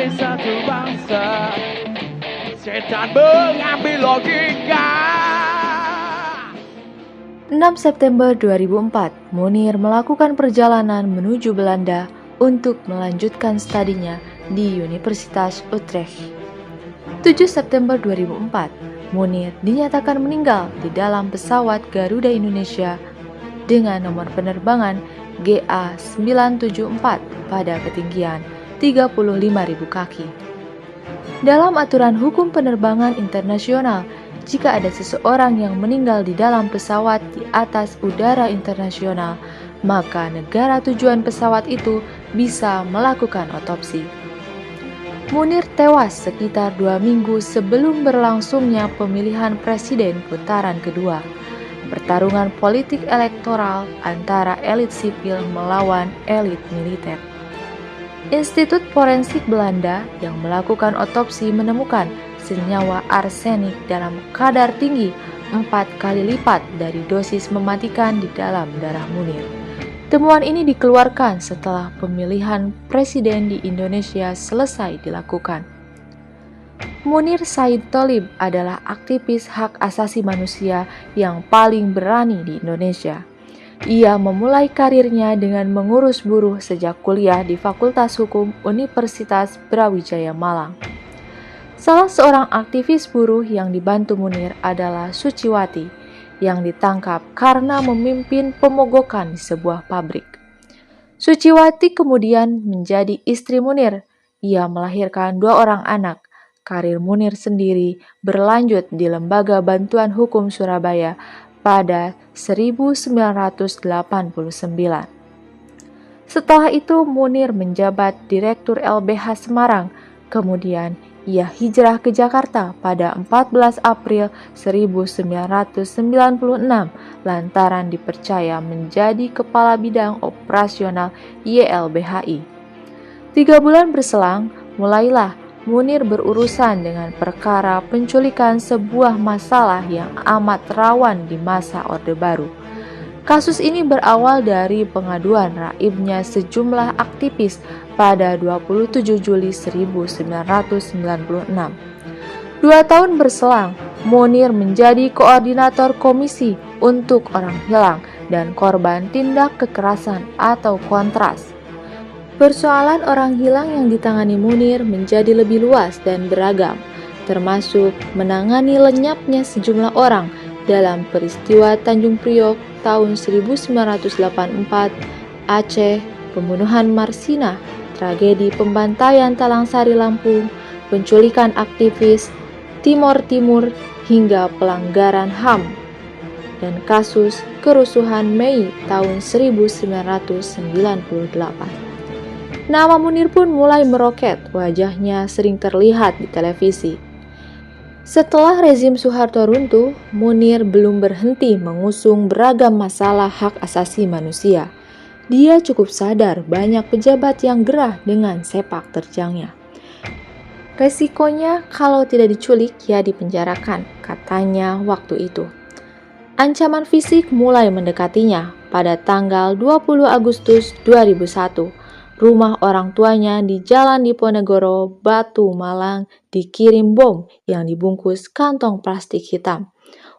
sebagai satu bangsa. Setan mengambil logika. 6 September 2004, Munir melakukan perjalanan menuju Belanda untuk melanjutkan studinya di Universitas Utrecht. 7 September 2004, Munir dinyatakan meninggal di dalam pesawat Garuda Indonesia dengan nomor penerbangan GA974 pada ketinggian 35.000 kaki. Dalam aturan hukum penerbangan internasional, jika ada seseorang yang meninggal di dalam pesawat di atas udara internasional, maka negara tujuan pesawat itu bisa melakukan otopsi. Munir tewas sekitar 2 minggu sebelum berlangsungnya pemilihan presiden putaran kedua. Pertarungan politik elektoral antara elit sipil melawan elit militer. Institut Forensik Belanda yang melakukan otopsi menemukan senyawa arsenik dalam kadar tinggi 4 kali lipat dari dosis mematikan di dalam darah Munir. Temuan ini dikeluarkan setelah pemilihan presiden di Indonesia selesai dilakukan. Munir Said Tholib adalah aktivis hak asasi manusia yang paling berani di Indonesia. Ia memulai karirnya dengan mengurus buruh sejak kuliah di Fakultas Hukum Universitas Brawijaya Malang. Salah seorang aktivis buruh yang dibantu Munir adalah Suciwati, yang ditangkap karena memimpin pemogokan di sebuah pabrik. Suciwati kemudian menjadi istri Munir. Ia melahirkan 2 orang anak. Karir Munir sendiri berlanjut di Lembaga Bantuan Hukum Surabaya pada 1989. Setelah itu Munir menjabat Direktur LBH Semarang, kemudian ia hijrah ke Jakarta pada 14 April 1996 lantaran dipercaya menjadi Kepala Bidang Operasional YLBHI. 3 bulan berselang, mulailah Munir berurusan dengan perkara penculikan, sebuah masalah yang amat rawan di masa Orde Baru. Kasus ini berawal dari pengaduan raibnya sejumlah aktivis pada 27 Juli 1996. 2 tahun berselang, Munir menjadi koordinator Komisi untuk Orang Hilang dan Korban Tindak Kekerasan atau Kontras. Persoalan orang hilang yang ditangani Munir menjadi lebih luas dan beragam, termasuk menangani lenyapnya sejumlah orang dalam peristiwa Tanjung Priok tahun 1984, Aceh, pembunuhan Marsina, tragedi pembantaian Talang Sari Lampung, penculikan aktivis Timor Timur, hingga pelanggaran HAM, dan kasus kerusuhan Mei tahun 1998. Nama Munir pun mulai meroket, wajahnya sering terlihat di televisi. Setelah rezim Soeharto runtuh, Munir belum berhenti mengusung beragam masalah hak asasi manusia. Dia cukup sadar banyak pejabat yang gerah dengan sepak terjangnya. Resikonya kalau tidak diculik ya dipenjarakan, katanya waktu itu. Ancaman fisik mulai mendekatinya pada tanggal 20 Agustus 2001. Rumah orang tuanya di Jalan Diponegoro, Batu, Malang dikirim bom yang dibungkus kantong plastik hitam.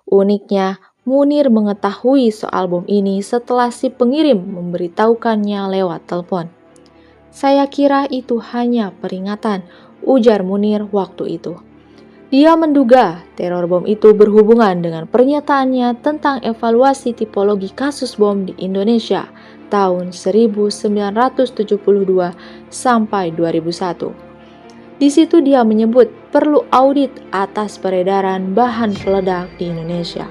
Uniknya, Munir mengetahui soal bom ini setelah si pengirim memberitahukannya lewat telepon. "Saya kira itu hanya peringatan," ujar Munir waktu itu. Dia menduga teror bom itu berhubungan dengan pernyataannya tentang evaluasi tipologi kasus bom di Indonesia tahun 1972 sampai 2001. Di situ dia menyebut perlu audit atas peredaran bahan peledak di Indonesia.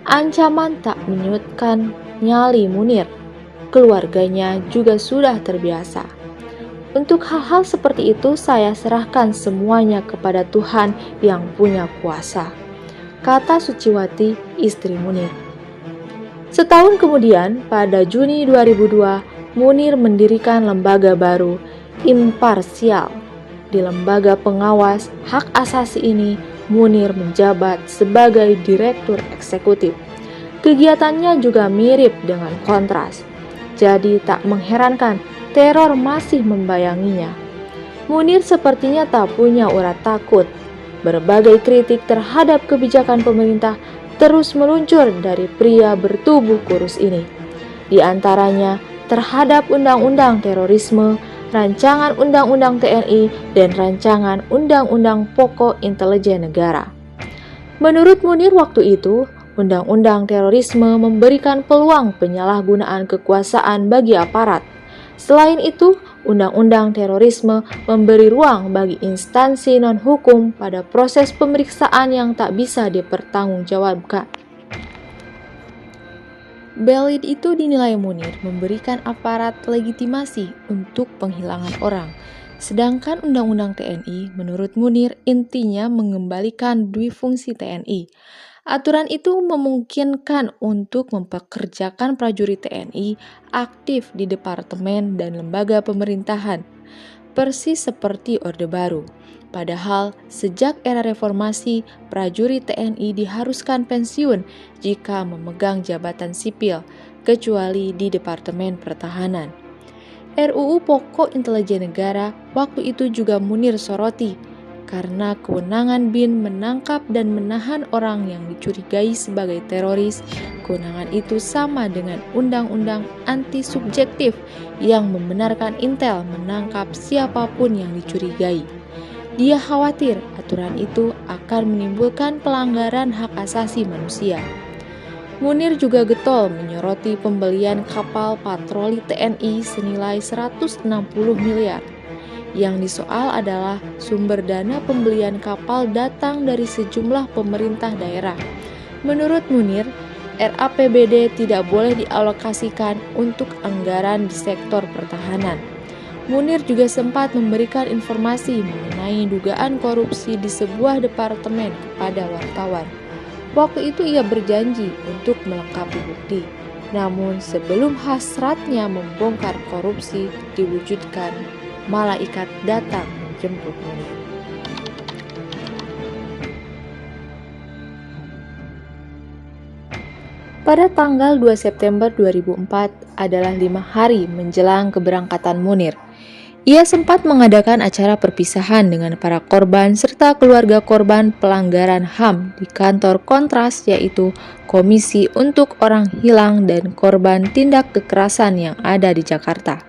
Ancaman tak menyurutkan nyali Munir. Keluarganya juga sudah terbiasa. "Untuk hal-hal seperti itu saya serahkan semuanya kepada Tuhan yang punya kuasa," kata Suciwati, istri Munir. Setahun kemudian, pada Juni 2002, Munir mendirikan lembaga baru, Imparsial. Di lembaga pengawas hak asasi ini, Munir menjabat sebagai direktur eksekutif. Kegiatannya juga mirip dengan Kontras. Jadi tak mengherankan teror masih membayanginya. Munir sepertinya tak punya urat takut. Berbagai kritik terhadap kebijakan pemerintah terus meluncur dari pria bertubuh kurus ini. Di antaranya terhadap undang-undang terorisme, rancangan undang-undang TNI, dan rancangan undang-undang pokok intelijen negara. Menurut Munir waktu itu, undang-undang terorisme memberikan peluang penyalahgunaan kekuasaan bagi aparat. Selain itu, undang-undang terorisme memberi ruang bagi instansi non-hukum pada proses pemeriksaan yang tak bisa dipertanggungjawabkan. Belid itu dinilai Munir memberikan aparat legitimasi untuk penghilangan orang. Sedangkan Undang-Undang TNI menurut Munir intinya mengembalikan duifungsi TNI. Aturan itu memungkinkan untuk mempekerjakan prajurit TNI aktif di departemen dan lembaga pemerintahan, persis seperti Orde Baru. Padahal sejak era reformasi, prajurit TNI diharuskan pensiun jika memegang jabatan sipil, kecuali di Departemen Pertahanan. RUU Pokok Intelijen Negara waktu itu juga Munir soroti, karena kewenangan BIN menangkap dan menahan orang yang dicurigai sebagai teroris. Kewenangan itu sama dengan undang-undang anti subjektif yang membenarkan Intel menangkap siapapun yang dicurigai. Dia khawatir aturan itu akan menimbulkan pelanggaran hak asasi manusia. Munir juga getol menyoroti pembelian kapal patroli TNI senilai 160 miliar. Yang disoal adalah sumber dana pembelian kapal datang dari sejumlah pemerintah daerah. Menurut Munir, RAPBD tidak boleh dialokasikan untuk anggaran di sektor pertahanan. Munir juga sempat memberikan informasi mengenai dugaan korupsi di sebuah departemen kepada wartawan. Waktu itu ia berjanji untuk melengkapi bukti. Namun sebelum hasratnya membongkar korupsi diwujudkan, malaikat datang menjemput Munir. Pada tanggal 2 September 2004 adalah 5 hari menjelang keberangkatan Munir. Ia sempat mengadakan acara perpisahan dengan para korban serta keluarga korban pelanggaran HAM di kantor Kontras, yaitu Komisi untuk Orang Hilang dan Korban Tindak Kekerasan yang ada di Jakarta.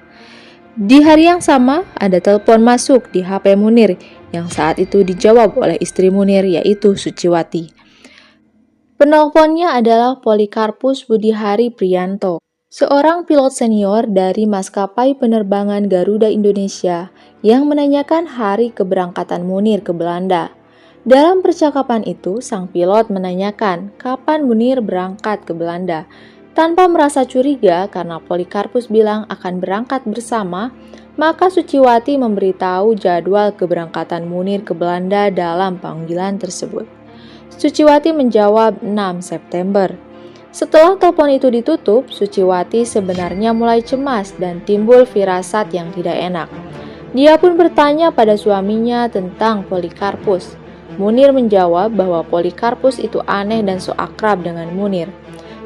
Di hari yang sama, ada telepon masuk di HP Munir yang saat itu dijawab oleh istri Munir, yaitu Suciwati. Penelponnya adalah Polikarpus Budihari Priyanto, seorang pilot senior dari maskapai penerbangan Garuda Indonesia yang menanyakan hari keberangkatan Munir ke Belanda. Dalam percakapan itu, sang pilot menanyakan kapan Munir berangkat ke Belanda. Tanpa merasa curiga karena Polikarpus bilang akan berangkat bersama, maka Suciwati memberitahu jadwal keberangkatan Munir ke Belanda dalam panggilan tersebut. Suciwati menjawab 6 September. Setelah telepon itu ditutup, Suciwati sebenarnya mulai cemas dan timbul firasat yang tidak enak. Dia pun bertanya pada suaminya tentang Polikarpus. Munir menjawab bahwa Polikarpus itu aneh dan so akrab dengan Munir.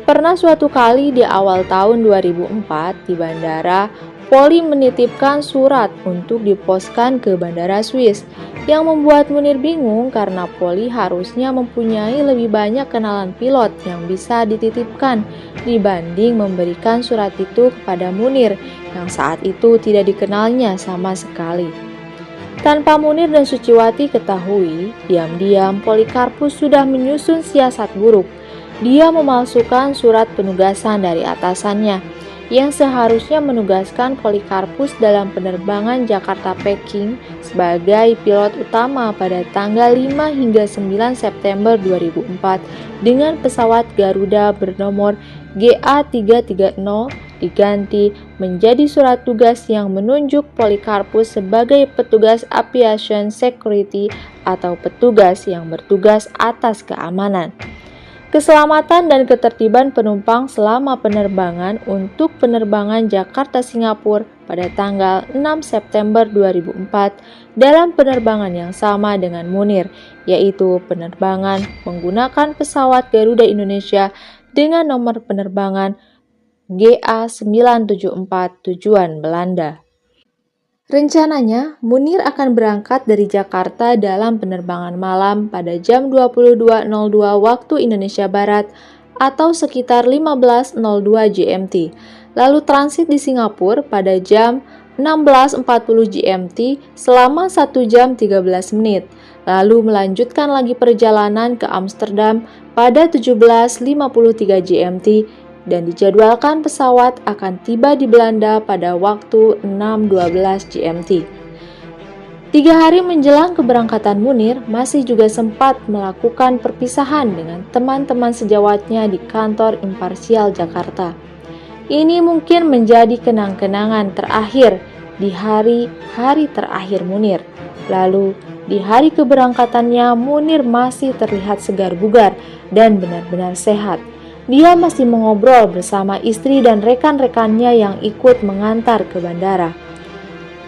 Pernah suatu kali di awal tahun 2004 di bandara, Poli menitipkan surat untuk diposkan ke bandara Swiss, yang membuat Munir bingung karena Poli harusnya mempunyai lebih banyak kenalan pilot yang bisa dititipkan dibanding memberikan surat itu kepada Munir yang saat itu tidak dikenalnya sama sekali. Tanpa Munir dan Suciwati ketahui, diam-diam Polikarpus sudah menyusun siasat buruk. Dia memalsukan surat penugasan dari atasannya yang seharusnya menugaskan Polikarpus dalam penerbangan Jakarta-Peking sebagai pilot utama pada tanggal 5 hingga 9 September 2004 dengan pesawat Garuda bernomor GA330 diganti menjadi surat tugas yang menunjuk Polikarpus sebagai petugas aviation security atau petugas yang bertugas atas keamanan, keselamatan dan ketertiban penumpang selama penerbangan untuk penerbangan Jakarta-Singapura pada tanggal 6 September 2004 dalam penerbangan yang sama dengan Munir, yaitu penerbangan menggunakan pesawat Garuda Indonesia dengan nomor penerbangan GA974 tujuan Belanda. Rencananya, Munir akan berangkat dari Jakarta dalam penerbangan malam pada jam 22.02 waktu Indonesia Barat atau sekitar 15.02 GMT, lalu transit di Singapura pada jam 16.40 GMT selama 1 jam 13 menit, lalu melanjutkan lagi perjalanan ke Amsterdam pada 17.53 GMT dan dijadwalkan pesawat akan tiba di Belanda pada waktu 6.12 GMT. 3 hari menjelang keberangkatan Munir, masih juga sempat melakukan perpisahan dengan teman-teman sejawatnya di kantor Imparsial Jakarta. Ini mungkin menjadi kenang-kenangan terakhir di hari-hari terakhir Munir. Lalu, di hari keberangkatannya, Munir masih terlihat segar bugar dan benar-benar sehat. Dia masih mengobrol bersama istri dan rekan-rekannya yang ikut mengantar ke bandara.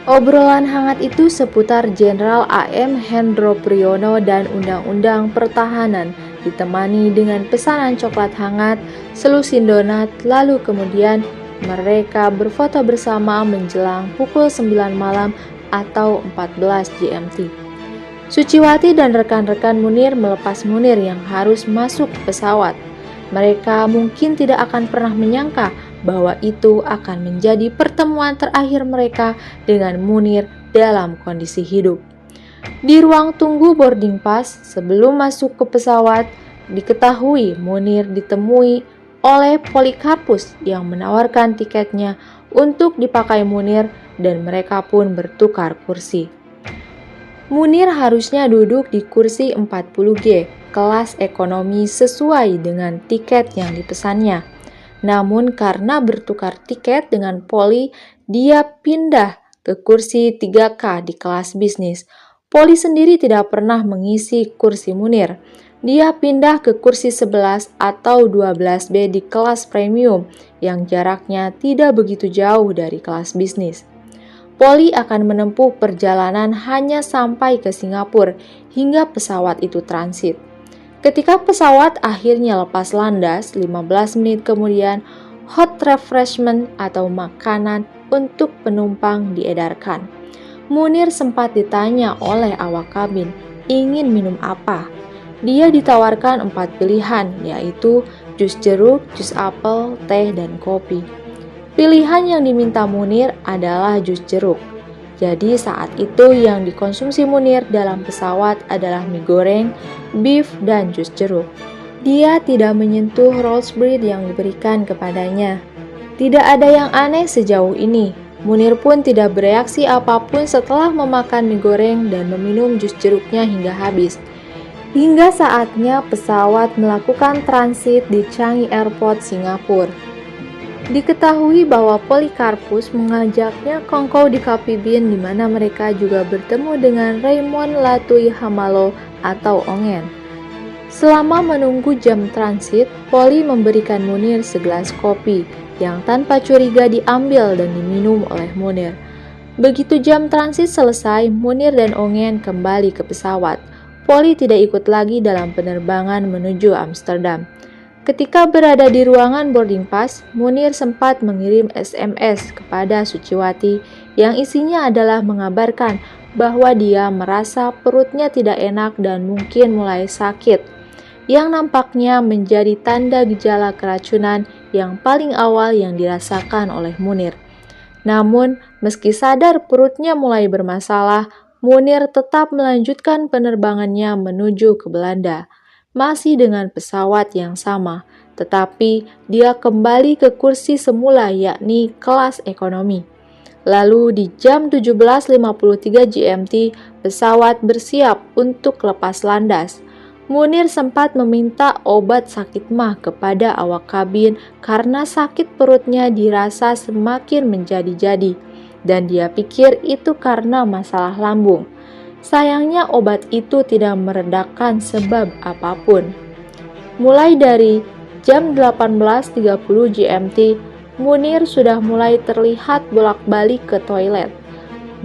Obrolan hangat itu seputar Jenderal AM Hendro Priyono dan Undang-Undang Pertahanan, ditemani dengan pesanan coklat hangat, selusin donat, lalu kemudian mereka berfoto bersama menjelang pukul 9 malam atau 14 GMT. Suciwati dan rekan-rekan Munir melepas Munir yang harus masuk ke pesawat. Mereka mungkin tidak akan pernah menyangka bahwa itu akan menjadi pertemuan terakhir mereka dengan Munir dalam kondisi hidup. Di ruang tunggu boarding pass sebelum masuk ke pesawat, diketahui Munir ditemui oleh Polikarpus yang menawarkan tiketnya untuk dipakai Munir dan mereka pun bertukar kursi. Munir harusnya duduk di kursi 40G, kelas ekonomi sesuai dengan tiket yang dipesannya. Namun karena bertukar tiket dengan Poli, dia pindah ke kursi 3K di kelas bisnis. Poli sendiri tidak pernah mengisi kursi Munir. Dia pindah ke kursi 11 atau 12B di kelas premium yang jaraknya tidak begitu jauh dari kelas bisnis. Poli akan menempuh perjalanan hanya sampai ke Singapura hingga pesawat itu transit. Ketika pesawat akhirnya lepas landas, 15 menit kemudian, hot refreshment atau makanan untuk penumpang diedarkan. Munir sempat ditanya oleh awak kabin, ingin minum apa? Dia ditawarkan 4 pilihan, yaitu jus jeruk, jus apel, teh, dan kopi. Pilihan yang diminta Munir adalah jus jeruk. Jadi saat itu yang dikonsumsi Munir dalam pesawat adalah mie goreng, beef, dan jus jeruk. Dia tidak menyentuh roast beef yang diberikan kepadanya. Tidak ada yang aneh sejauh ini. Munir pun tidak bereaksi apapun setelah memakan mie goreng dan meminum jus jeruknya hingga habis. Hingga saatnya pesawat melakukan transit di Changi Airport, Singapura. Diketahui bahwa Polikarpus mengajaknya kongkow di Coffee Bean di mana mereka juga bertemu dengan Raymond Latouille Hamalo atau Ongen. Selama menunggu jam transit, Poli memberikan Munir segelas kopi yang tanpa curiga diambil dan diminum oleh Munir. Begitu jam transit selesai, Munir dan Ongen kembali ke pesawat. Poli tidak ikut lagi dalam penerbangan menuju Amsterdam. Ketika berada di ruangan boarding pass, Munir sempat mengirim SMS kepada Suciwati yang isinya adalah mengabarkan bahwa dia merasa perutnya tidak enak dan mungkin mulai sakit, yang nampaknya menjadi tanda gejala keracunan yang paling awal yang dirasakan oleh Munir. Namun, meski sadar perutnya mulai bermasalah, Munir tetap melanjutkan penerbangannya menuju ke Belanda. Masih dengan pesawat yang sama, tetapi dia kembali ke kursi semula yakni kelas ekonomi. Lalu di jam 17.53 GMT, pesawat bersiap untuk lepas landas. Munir sempat meminta obat sakit mah kepada awak kabin karena sakit perutnya dirasa semakin menjadi-jadi, dan dia pikir itu karena masalah lambung. Sayangnya obat itu tidak meredakan sebab apapun. Mulai dari jam 18.30 GMT, Munir sudah mulai terlihat bolak-balik ke toilet.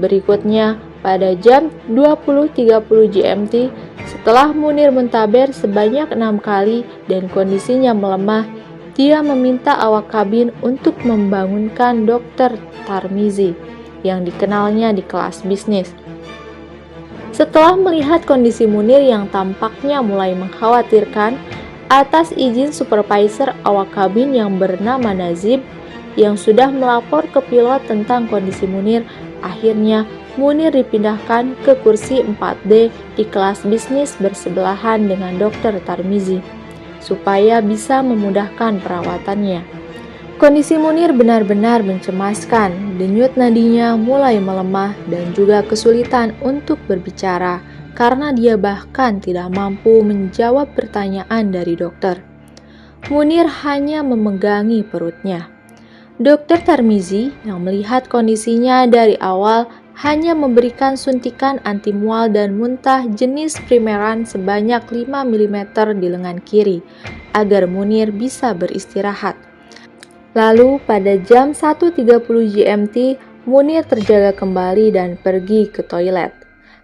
Berikutnya, pada jam 20.30 GMT, setelah Munir muntaber sebanyak 6 kali dan kondisinya melemah, dia meminta awak kabin untuk membangunkan Dr. Tarmizi. yang dikenalnya di kelas bisnis. Setelah melihat kondisi Munir yang tampaknya mulai mengkhawatirkan, atas izin supervisor awak kabin yang bernama Nazib yang sudah melapor ke pilot tentang kondisi Munir, akhirnya Munir dipindahkan ke kursi 4D di kelas bisnis bersebelahan dengan Dr. Tarmizi, supaya bisa memudahkan perawatannya. Kondisi Munir benar-benar mencemaskan, denyut nadinya mulai melemah dan juga kesulitan untuk berbicara, karena dia bahkan tidak mampu menjawab pertanyaan dari dokter. Munir hanya memegangi perutnya. Dr. Tarmizi yang melihat kondisinya dari awal hanya memberikan suntikan anti mual dan muntah jenis Primeran sebanyak 5 mm di lengan kiri agar Munir bisa beristirahat. Lalu pada jam 1.30 GMT, Munir terjaga kembali dan pergi ke toilet.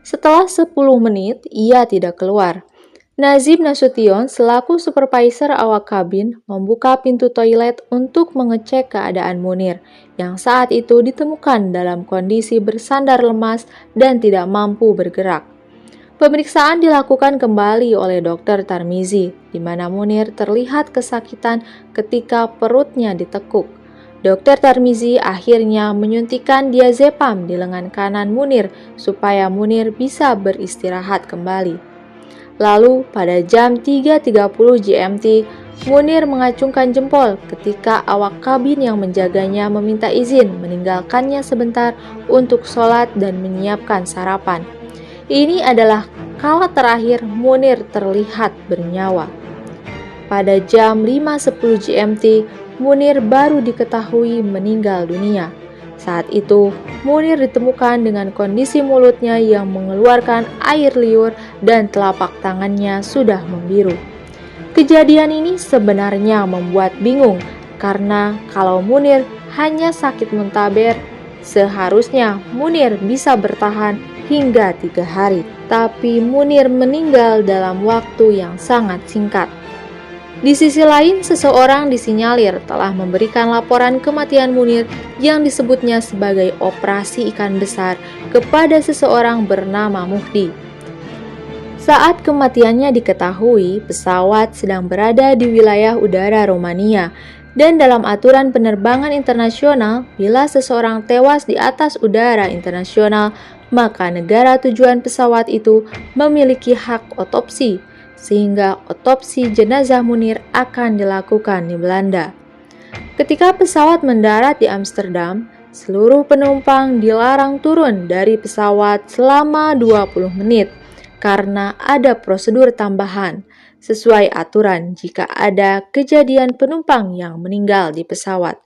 Setelah 10 menit, ia tidak keluar. Nazib Nasution selaku supervisor awak kabin membuka pintu toilet untuk mengecek keadaan Munir yang saat itu ditemukan dalam kondisi bersandar lemas dan tidak mampu bergerak. Pemeriksaan dilakukan kembali oleh Dr. Tarmizi, di mana Munir terlihat kesakitan ketika perutnya ditekuk. Dr. Tarmizi akhirnya menyuntikkan diazepam di lengan kanan Munir supaya Munir bisa beristirahat kembali. Lalu pada jam 3.30 GMT, Munir mengacungkan jempol ketika awak kabin yang menjaganya meminta izin meninggalkannya sebentar untuk sholat dan menyiapkan sarapan. Ini adalah kala terakhir Munir terlihat bernyawa. Pada jam 5.10 GMT, Munir baru diketahui meninggal dunia. Saat itu, Munir ditemukan dengan kondisi mulutnya yang mengeluarkan air liur dan telapak tangannya sudah membiru. Kejadian ini sebenarnya membuat bingung, karena kalau Munir hanya sakit muntaber, seharusnya Munir bisa bertahan hingga 3 hari. Tapi Munir meninggal dalam waktu yang sangat singkat. Di sisi lain, seseorang disinyalir telah memberikan laporan kematian Munir yang disebutnya sebagai operasi ikan besar kepada seseorang bernama Muhdi. Saat kematiannya diketahui, pesawat sedang berada di wilayah udara Romania, dan dalam aturan penerbangan internasional, bila seseorang tewas di atas udara internasional, maka negara tujuan pesawat itu memiliki hak otopsi, sehingga otopsi jenazah Munir akan dilakukan di Belanda. Ketika pesawat mendarat di Amsterdam, seluruh penumpang dilarang turun dari pesawat selama 20 menit karena ada prosedur tambahan sesuai aturan jika ada kejadian penumpang yang meninggal di pesawat.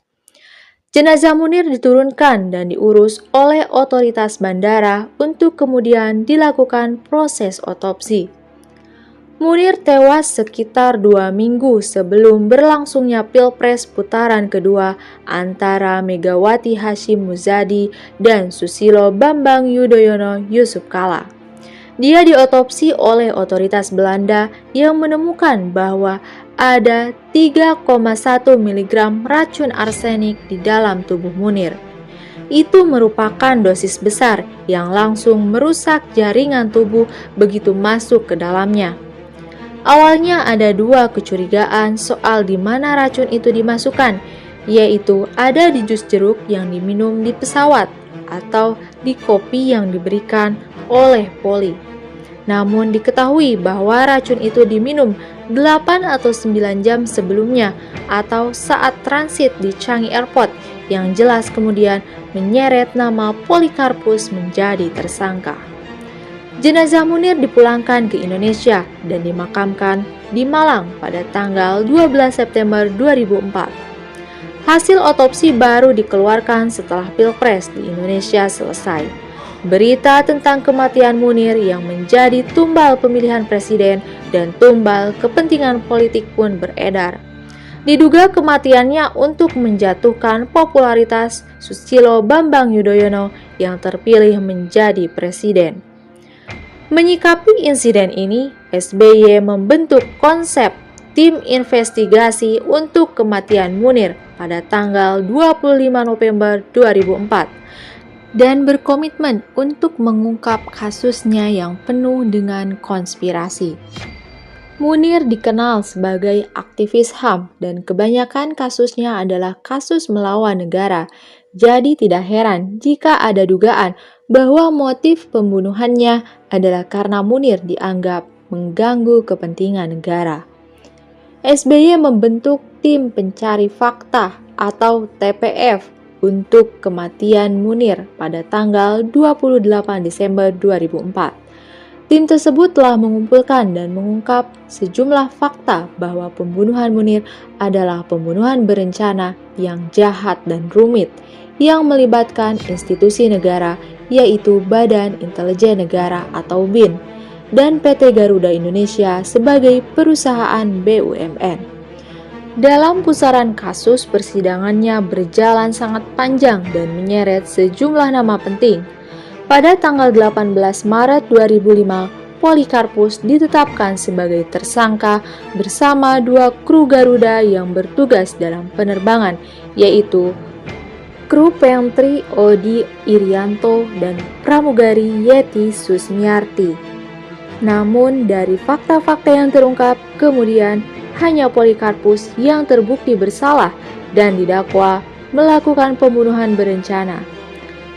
Jenazah Munir diturunkan dan diurus oleh otoritas bandara untuk kemudian dilakukan proses otopsi. Munir tewas sekitar 2 minggu sebelum berlangsungnya Pilpres putaran kedua antara Megawati Hasyim Muzadi dan Susilo Bambang Yudhoyono Yusuf Kala. Dia diotopsi oleh otoritas Belanda yang menemukan bahwa ada 3,1 mg racun arsenik di dalam tubuh Munir. Itu merupakan dosis besar yang langsung merusak jaringan tubuh begitu masuk ke dalamnya. Awalnya ada 2 kecurigaan soal di mana racun itu dimasukkan, yaitu ada di jus jeruk yang diminum di pesawat atau di kopi yang diberikan oleh Poli. Namun diketahui bahwa racun itu diminum 8 atau 9 jam sebelumnya atau saat transit di Changi Airport, yang jelas kemudian menyeret nama Polikarpus menjadi tersangka. Jenazah Munir dipulangkan ke Indonesia dan dimakamkan di Malang pada tanggal 12 September 2004. Hasil otopsi baru dikeluarkan setelah Pilpres di Indonesia selesai. Berita tentang kematian Munir yang menjadi tumbal pemilihan presiden dan tumbal kepentingan politik pun beredar. Diduga kematiannya untuk menjatuhkan popularitas Susilo Bambang Yudhoyono yang terpilih menjadi presiden. Menyikapi insiden ini, SBY membentuk konsep tim investigasi untuk kematian Munir pada tanggal 25 November 2004. dan berkomitmen untuk mengungkap kasusnya yang penuh dengan konspirasi. Munir dikenal sebagai aktivis HAM dan kebanyakan kasusnya adalah kasus melawan negara. Jadi tidak heran jika ada dugaan bahwa motif pembunuhannya adalah karena Munir dianggap mengganggu kepentingan negara. SBY membentuk tim pencari fakta atau TPF untuk kematian Munir pada tanggal 28 Desember 2004. Tim tersebut telah mengumpulkan dan mengungkap sejumlah fakta bahwa pembunuhan Munir adalah pembunuhan berencana yang jahat dan rumit yang melibatkan institusi negara yaitu Badan Intelijen Negara atau BIN dan PT Garuda Indonesia sebagai perusahaan BUMN. Dalam pusaran kasus, persidangannya berjalan sangat panjang dan menyeret sejumlah nama penting. Pada tanggal 18 Maret 2005, Polikarpus ditetapkan sebagai tersangka bersama 2 kru Garuda yang bertugas dalam penerbangan, yaitu kru Pentri Odi Irianto dan pramugari Yeti Susmiarti. Namun dari fakta-fakta yang terungkap, kemudian hanya Polikarpus yang terbukti bersalah dan didakwa melakukan pembunuhan berencana.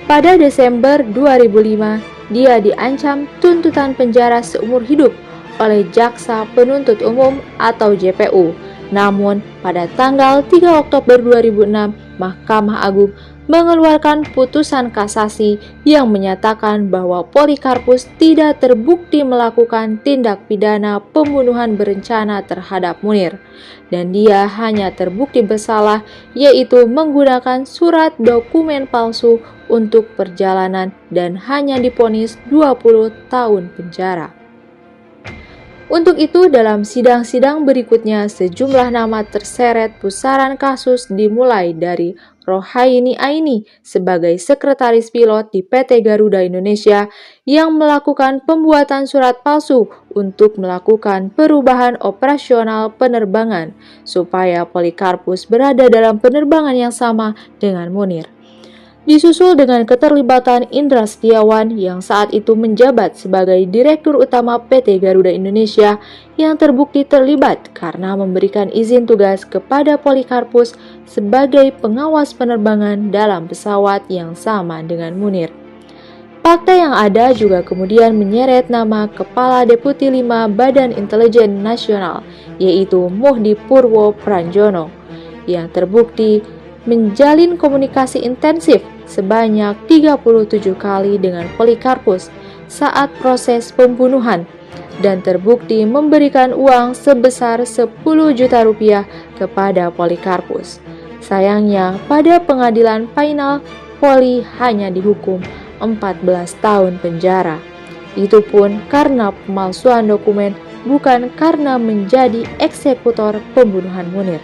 Pada Desember 2005, dia diancam tuntutan penjara seumur hidup oleh Jaksa Penuntut Umum atau JPU. Namun, pada tanggal 3 Oktober 2006, Mahkamah Agung mengeluarkan putusan kasasi yang menyatakan bahwa Polikarpus tidak terbukti melakukan tindak pidana pembunuhan berencana terhadap Munir, dan dia hanya terbukti bersalah yaitu menggunakan surat dokumen palsu untuk perjalanan dan hanya divonis 20 tahun penjara. Untuk itu, dalam sidang-sidang berikutnya, sejumlah nama terseret pusaran kasus dimulai dari Rohaini Aini sebagai sekretaris pilot di PT Garuda Indonesia yang melakukan pembuatan surat palsu untuk melakukan perubahan operasional penerbangan supaya Polikarpus berada dalam penerbangan yang sama dengan Munir. Disusul dengan keterlibatan Indra Setiawan yang saat itu menjabat sebagai Direktur Utama PT Garuda Indonesia yang terbukti terlibat karena memberikan izin tugas kepada Polikarpus sebagai pengawas penerbangan dalam pesawat yang sama dengan Munir. Fakta yang ada juga kemudian menyeret nama Kepala Deputi 5 Badan Intelijen Nasional, yaitu Muhdi Purwo Pranjono, yang terbukti menjalin komunikasi intensif sebanyak 37 kali dengan Polikarpus saat proses pembunuhan dan terbukti memberikan uang sebesar 10 juta rupiah kepada Polikarpus. Sayangnya, pada pengadilan final, Poli hanya dihukum 14 tahun penjara. Itu pun karena pemalsuan dokumen, bukan karena menjadi eksekutor pembunuhan Munir.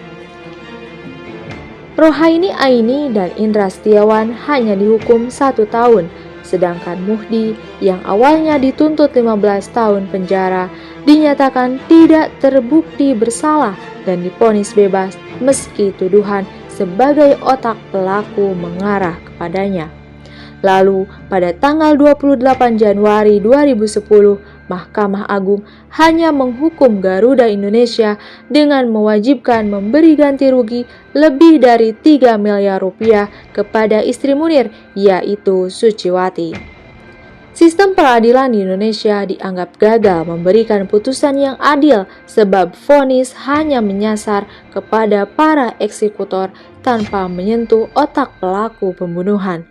Rohaini Aini dan Indra Setiawan hanya dihukum 1 tahun, sedangkan Muhdi yang awalnya dituntut 15 tahun penjara dinyatakan tidak terbukti bersalah dan divonis bebas meski tuduhan sebagai otak pelaku mengarah kepadanya. Lalu, pada tanggal 28 Januari 2010, Mahkamah Agung hanya menghukum Garuda Indonesia dengan mewajibkan memberi ganti rugi lebih dari 3 miliar rupiah kepada istri Munir, yaitu Suciwati. Sistem peradilan di Indonesia dianggap gagal memberikan putusan yang adil sebab vonis hanya menyasar kepada para eksekutor tanpa menyentuh otak pelaku pembunuhan.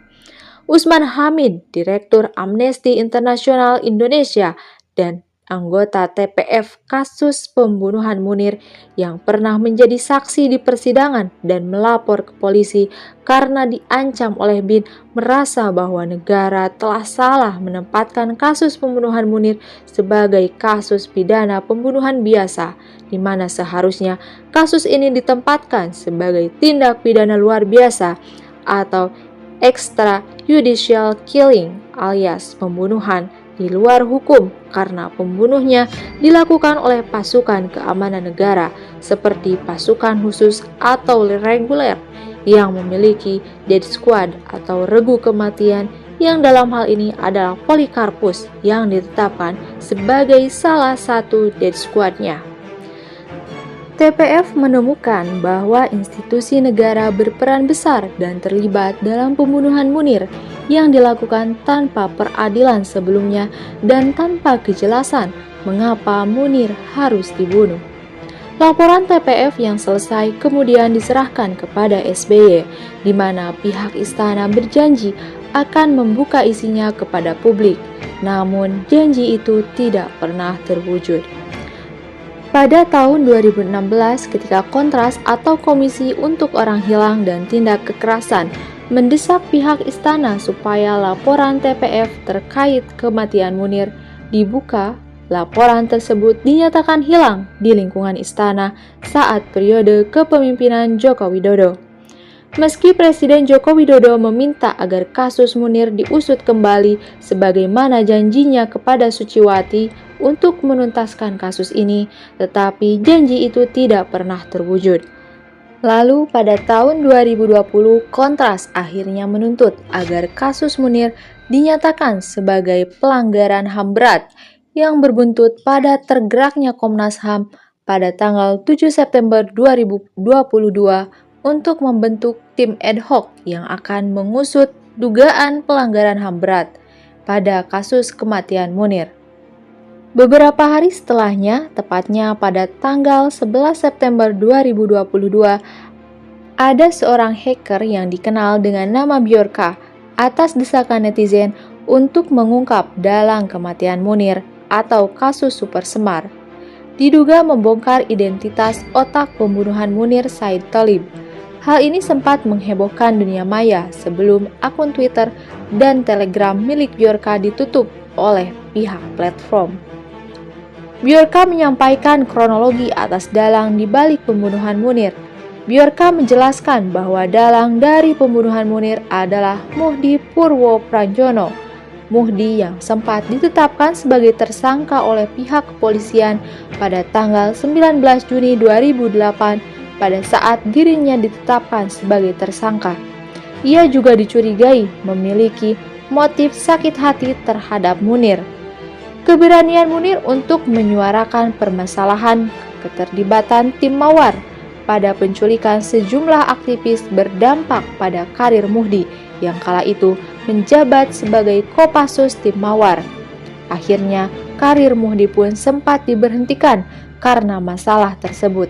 Usman Hamid, Direktur Amnesty International Indonesia dan anggota TPF kasus pembunuhan Munir yang pernah menjadi saksi di persidangan dan melapor ke polisi karena diancam oleh BIN, merasa bahwa negara telah salah menempatkan kasus pembunuhan Munir sebagai kasus pidana pembunuhan biasa, di mana seharusnya kasus ini ditempatkan sebagai tindak pidana luar biasa atau extrajudicial killing alias pembunuhan di luar hukum karena pembunuhnya dilakukan oleh pasukan keamanan negara seperti pasukan khusus atau reguler yang memiliki death squad atau regu kematian yang dalam hal ini adalah Polikarpus yang ditetapkan sebagai salah satu death squad-nya. TPF menemukan bahwa institusi negara berperan besar dan terlibat dalam pembunuhan Munir yang dilakukan tanpa peradilan sebelumnya dan tanpa kejelasan mengapa Munir harus dibunuh. Laporan TPF yang selesai kemudian diserahkan kepada SBY, di mana pihak istana berjanji akan membuka isinya kepada publik, namun janji itu tidak pernah terwujud. Pada tahun 2016, ketika Kontras atau Komisi untuk Orang Hilang dan Tindak Kekerasan mendesak pihak istana supaya laporan TPF terkait kematian Munir dibuka, laporan tersebut dinyatakan hilang di lingkungan istana saat periode kepemimpinan Joko Widodo. Meski Presiden Joko Widodo meminta agar kasus Munir diusut kembali sebagaimana janjinya kepada Suciwati untuk menuntaskan kasus ini, tetapi janji itu tidak pernah terwujud. Lalu pada tahun 2020, Kontras akhirnya menuntut agar kasus Munir dinyatakan sebagai pelanggaran HAM berat yang berbuntut pada tergeraknya Komnas HAM pada tanggal 7 September 2022 untuk membentuk tim ad hoc yang akan mengusut dugaan pelanggaran HAM berat pada kasus kematian Munir. Beberapa hari setelahnya, tepatnya pada tanggal 11 September 2022, ada seorang hacker yang dikenal dengan nama Bjorka atas desakan netizen untuk mengungkap dalang kematian Munir atau kasus Super Semar. Diduga membongkar identitas otak pembunuhan Munir Said Thalib. Hal ini sempat menghebohkan dunia maya sebelum akun Twitter dan Telegram milik Bjorka ditutup oleh pihak platform. Bjorka menyampaikan kronologi atas dalang di balik pembunuhan Munir. Bjorka menjelaskan bahwa dalang dari pembunuhan Munir adalah Muhdi Purwo Pranjono. Muhdi yang sempat ditetapkan sebagai tersangka oleh pihak kepolisian pada tanggal 19 Juni 2008 pada saat dirinya ditetapkan sebagai tersangka. Ia juga dicurigai memiliki motif sakit hati terhadap Munir. Keberanian Munir untuk menyuarakan permasalahan keterlibatan tim Mawar pada penculikan sejumlah aktivis berdampak pada karir Muhdi yang kala itu menjabat sebagai Kopassus tim Mawar. Akhirnya, karir Muhdi pun sempat diberhentikan karena masalah tersebut.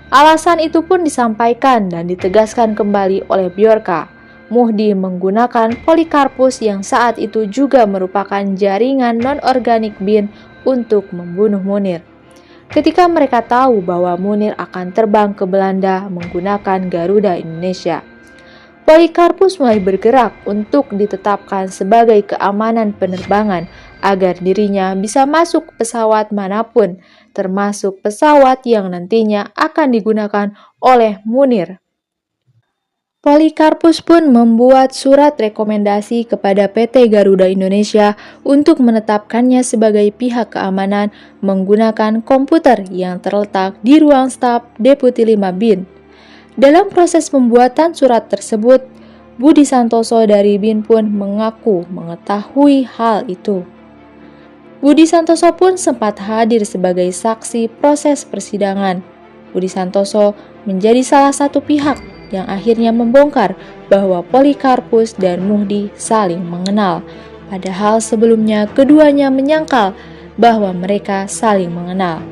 Alasan itu pun disampaikan dan ditegaskan kembali oleh Bjorka. Muhdi menggunakan Polikarpus yang saat itu juga merupakan jaringan non-organik BIN untuk membunuh Munir. Ketika mereka tahu bahwa Munir akan terbang ke Belanda menggunakan Garuda Indonesia, Polikarpus mulai bergerak untuk ditetapkan sebagai keamanan penerbangan agar dirinya bisa masuk pesawat manapun, termasuk pesawat yang nantinya akan digunakan oleh Munir. Polikarpus pun membuat surat rekomendasi kepada PT Garuda Indonesia untuk menetapkannya sebagai pihak keamanan menggunakan komputer yang terletak di ruang staf Deputi 5 BIN. Dalam proses pembuatan surat tersebut, Budi Santoso dari BIN pun mengaku mengetahui hal itu. Budi Santoso pun sempat hadir sebagai saksi proses persidangan. Budi Santoso menjadi salah satu pihak yang akhirnya membongkar bahwa Polikarpus dan Muhdi saling mengenal, padahal sebelumnya keduanya menyangkal bahwa mereka saling mengenal.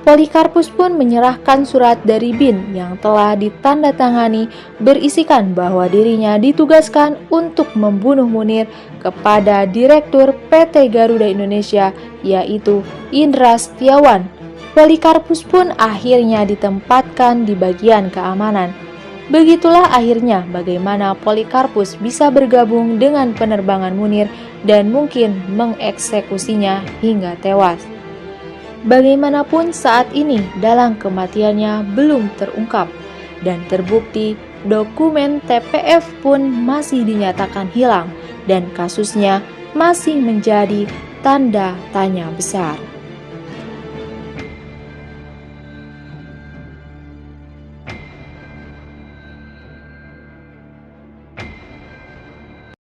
Polikarpus pun menyerahkan surat dari BIN yang telah ditandatangani berisikan bahwa dirinya ditugaskan untuk membunuh Munir kepada Direktur PT Garuda Indonesia, yaitu Indra Setiawan. Polikarpus pun akhirnya ditempatkan di bagian keamanan. Begitulah akhirnya bagaimana Polikarpus bisa bergabung dengan penerbangan Munir dan mungkin mengeksekusinya hingga tewas. Bagaimanapun saat ini dalang kematiannya belum terungkap dan terbukti dokumen TPF pun masih dinyatakan hilang dan kasusnya masih menjadi tanda tanya besar.